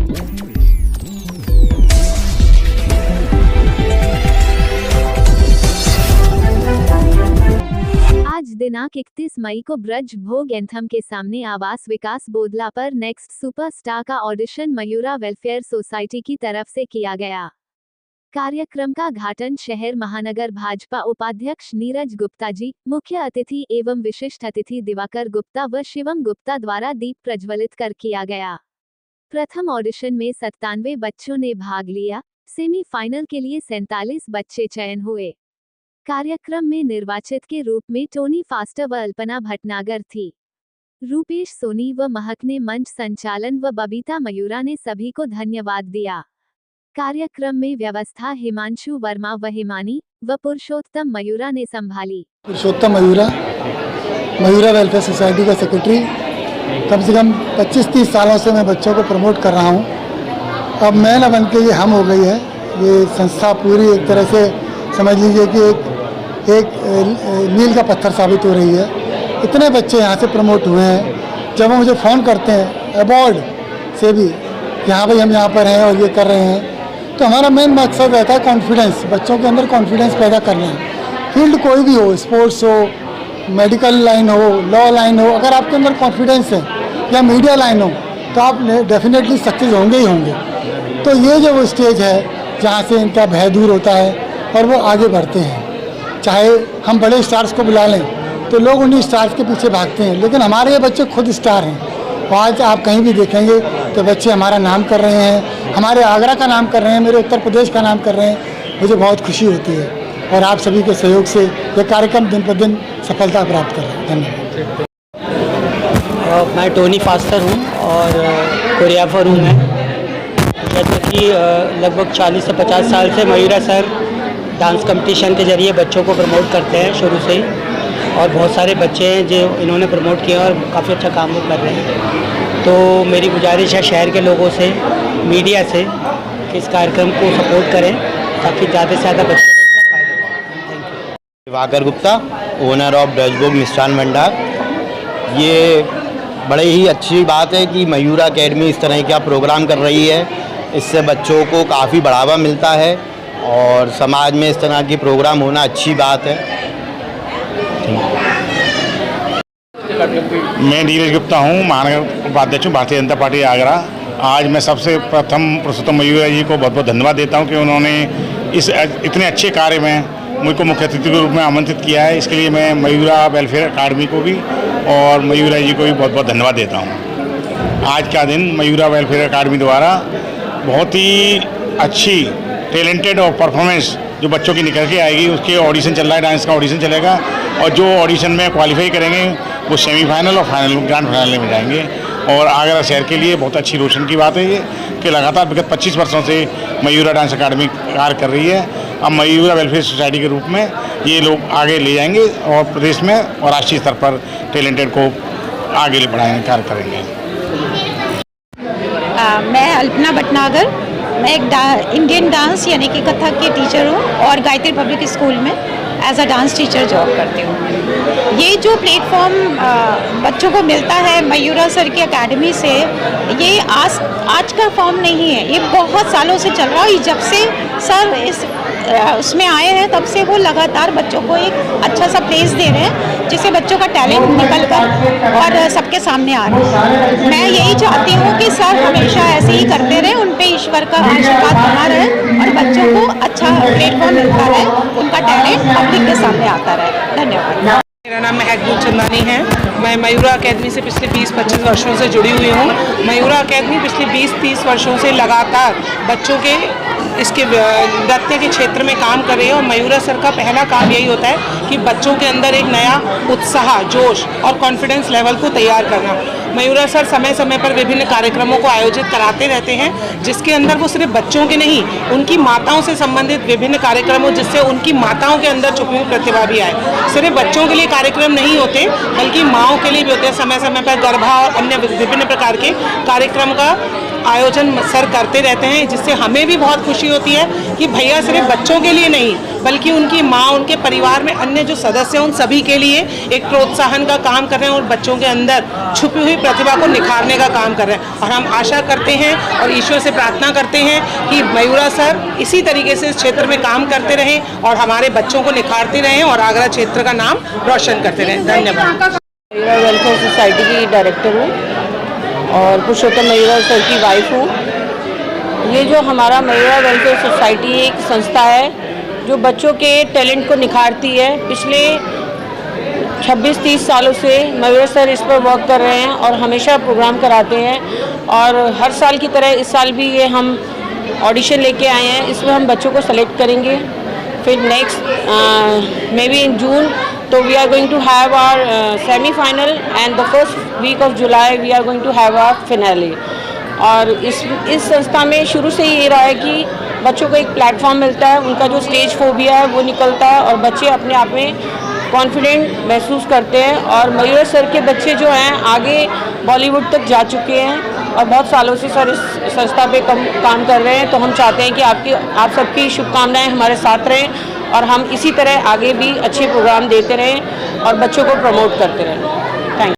आज दिनांक 31 मई को ब्रज भोग एंथम के सामने आवास विकास बोदला पर नेक्स्ट सुपरस्टार का ऑडिशन मयूरा वेलफेयर सोसाइटी की तरफ से किया गया। कार्यक्रम का उद्घाटन शहर महानगर भाजपा उपाध्यक्ष नीरज गुप्ता जी, मुख्य अतिथि एवं विशिष्ट अतिथि दिवाकर गुप्ता व शिवम गुप्ता द्वारा दीप प्रज्वलित कर किया गया। प्रथम ऑडिशन में 97 बच्चों ने भाग लिया। सेमीफाइनल के लिए 47 बच्चे चयन हुए। कार्यक्रम में निर्वाचित के रूप में टोनी फास्टर व अल्पना भटनागर थी। रूपेश सोनी व महक ने मंच संचालन व बबीता मयूरा ने सभी को धन्यवाद दिया। कार्यक्रम में व्यवस्था हिमांशु वर्मा व हिमानी व पुरुषोत्तम मयूरा ने संभाली। पुरुषोत्तम मयूरा वेलफेयर सोसाइटी का सेक्रेटरी। कम से कम 25-30 सालों से मैं बच्चों को प्रमोट कर रहा हूँ। अब मैं न बन के ये हम हो गई है। ये संस्था पूरी एक तरह से समझ लीजिए कि एक मील का पत्थर साबित हो रही है। इतने बच्चे यहाँ से प्रमोट हुए हैं। जब वो मुझे फ़ोन करते हैं अबॉर्ड से भी कि हाँ भाई हम यहाँ पर हैं और ये कर रहे हैं, तो हमारा मेन मकसद रहता है कॉन्फिडेंस, बच्चों के अंदर कॉन्फिडेंस पैदा करना है। फील्ड कोई भी हो, स्पोर्ट्स हो, मेडिकल लाइन हो, लॉ लाइन हो, अगर आपके अंदर कॉन्फिडेंस है या मीडिया लाइन हो तो आप डेफिनेटली सक्सेस होंगे ही होंगे। तो ये जो वो स्टेज है जहाँ से इनका भय दूर होता है और वो आगे बढ़ते हैं। चाहे हम बड़े स्टार्स को बुला लें तो लोग उन्हीं स्टार्स के पीछे भागते हैं, लेकिन हमारे ये बच्चे खुद स्टार हैं। आज आप कहीं भी देखेंगे तो बच्चे हमारा नाम कर रहे हैं, हमारे आगरा का नाम कर रहे हैं, मेरे उत्तर प्रदेश का नाम कर रहे हैं। मुझे बहुत खुशी होती है और आप सभी के सहयोग से ये कार्यक्रम दिन पर दिन सफलता प्राप्त कर रहे हैं। धन्यवाद। मैं टोनी फास्टर हूँ और कोरियोग्राफर हूँ मैं। जैसे कि लगभग 40 से 50 साल से मयूरा सर डांस कंपटीशन के ज़रिए बच्चों को प्रमोट करते हैं शुरू से ही, और बहुत सारे बच्चे हैं जो इन्होंने प्रमोट किया और काफ़ी अच्छा काम वो कर रहे हैं। तो मेरी गुजारिश है शहर के लोगों से, मीडिया से कि इस कार्यक्रम को सपोर्ट करें ताकि ज़्यादा से ज़्यादा बच्चों को इसका फायदा हो। Thank you. Diwakar Gupta, owner of Braj भोग मिष्ठान भंडार। ये बड़ी ही अच्छी बात है कि मयूरा एकेडमी इस तरह का प्रोग्राम कर रही है। इससे बच्चों को काफ़ी बढ़ावा मिलता है और समाज में इस तरह की प्रोग्राम होना अच्छी बात है। मैं नीरज गुप्ता हूँ, महानगर उपाध्यक्ष हूँ भारतीय जनता पार्टी आगरा। आज मैं सबसे प्रथम पुरुषोत्तम मयूरा जी को बहुत बहुत धन्यवाद देता हूँ कि उन्होंने इस इतने अच्छे कार्य में मुझको मुख्य अतिथि के रूप में आमंत्रित किया है। इसके लिए मैं मयूरा वेलफेयर अकादमी को भी और मयूरा जी को भी बहुत बहुत धन्यवाद देता हूँ। आज का दिन मयूरा वेलफेयर अकादमी द्वारा बहुत ही अच्छी टैलेंटेड और परफॉर्मेंस जो बच्चों की निकल के आएगी, उसके ऑडिशन चल रहा है, डांस का ऑडिशन चलेगा और जो ऑडिशन में क्वालिफाई करेंगे वो सेमीफाइनल और फाइनल ग्रैंड फाइनल में जाएंगे। और आगरा शहर के लिए बहुत अच्छी रोशन की बात है ये कि लगातार विगत 25 वर्षों से मयूरा डांस अकादमी कार्य कर रही है। अब मयूरा वेलफेयर सोसाइटी के रूप में ये लोग आगे ले जाएंगे और प्रदेश में और राष्ट्रीय स्तर पर टैलेंटेड को आगे बढ़ाने कार्य करेंगे। मैं अल्पना भटनागर, मैं एक इंडियन डांस यानी कि कथक की टीचर हूँ और गायत्री पब्लिक स्कूल में as a dance teacher job करती हूँ। ये जो प्लेटफॉर्म बच्चों को मिलता है मयूरा सर की एकेडमी से, ये आज का फॉर्म नहीं है, ये बहुत सालों से चल रहा है। जब से सर उसमें आए हैं तब से वो लगातार बच्चों को एक अच्छा सा प्लेस दे रहे हैं जिससे बच्चों का टैलेंट निकल कर और सबके सामने आ रहा है। मैं यही चाहती हूँ कि सर हमेशा ऐसे ही करते रहे, उन पे ईश्वर का आशीर्वाद बना रहे और बच्चों को अच्छा प्लेटफॉर्म मिलता रहे, उनका टैलेंट पब्लिक के सामने आता रहे। धन्यवाद। मेरा नाम महक चंदानी है। मैं मयूरा अकेडमी से पिछले 20-25 वर्षों से जुड़ी हुई हूँ। मयूरा अकेडमी पिछले 20-30 वर्षों से लगातार बच्चों के इसके नृत्य के क्षेत्र में काम कर रही है और मयूरा सर का पहला काम यही होता है कि बच्चों के अंदर एक नया उत्साह, जोश और कॉन्फिडेंस लेवल को तैयार करना। मयूरा सर समय समय पर विभिन्न कार्यक्रमों को आयोजित कराते रहते हैं जिसके अंदर वो सिर्फ बच्चों के नहीं, उनकी माताओं से संबंधित विभिन्न कार्यक्रमों जिससे उनकी माताओं के अंदर छुपी हुई प्रतिभा भी आए। सिर्फ बच्चों के लिए कार्यक्रम नहीं होते बल्कि माँओं के लिए भी होते हैं। समय समय पर गर्भा और अन्य विभिन्न प्रकार के कार्यक्रम का आयोजन सर करते रहते हैं, जिससे हमें भी बहुत खुशी होती है कि भैया सिर्फ बच्चों के लिए नहीं बल्कि उनकी माँ, उनके परिवार में अन्य जो सदस्य हैं उन सभी के लिए एक प्रोत्साहन का काम कर रहे हैं और बच्चों के अंदर छुपी हुई प्रतिभा को निखारने का काम कर रहे हैं। और हम आशा करते हैं और ईश्वर से प्रार्थना करते हैं कि मयूरा सर इसी तरीके से इस क्षेत्र में काम करते रहें और हमारे बच्चों को निखारते रहें और आगरा क्षेत्र का नाम रोशन करते रहें। धन्यवाद। मयूरा वेलफेयर सोसाइटी की डायरेक्टर हूँ और पुरुषोत्तम मयूरा सर की वाइफ हूँ। ये जो हमारा मयूरा वेलफेयर सोसाइटी एक संस्था है जो बच्चों के टैलेंट को निखारती है। पिछले 26-30 सालों से मयूरा सर इस पर वर्क कर रहे हैं और हमेशा प्रोग्राम कराते हैं और हर साल की तरह इस साल भी ये हम ऑडिशन लेके आए हैं। इसमें हम बच्चों को सेलेक्ट करेंगे, फिर next may be in June तो we are going to have our semifinal and the first week of July we are going to have our finale. और इस संस्था में शुरू से ही ये रहा है कि बच्चों को एक प्लेटफॉर्म मिलता है, उनका जो स्टेज फोबिया है वो निकलता है और बच्चे अपने आप में कॉन्फिडेंट महसूस करते हैं। और मयूरा सर के बच्चे जो हैं आगे बॉलीवुड तक जा चुके हैं और बहुत सालों से सर इस संस्था पे काम कर रहे हैं। तो हम चाहते हैं कि आप सबकी शुभकामनाएं हमारे साथ रहें और हम इसी तरह आगे भी अच्छे प्रोग्राम देते रहें और बच्चों को प्रमोट करते रहें।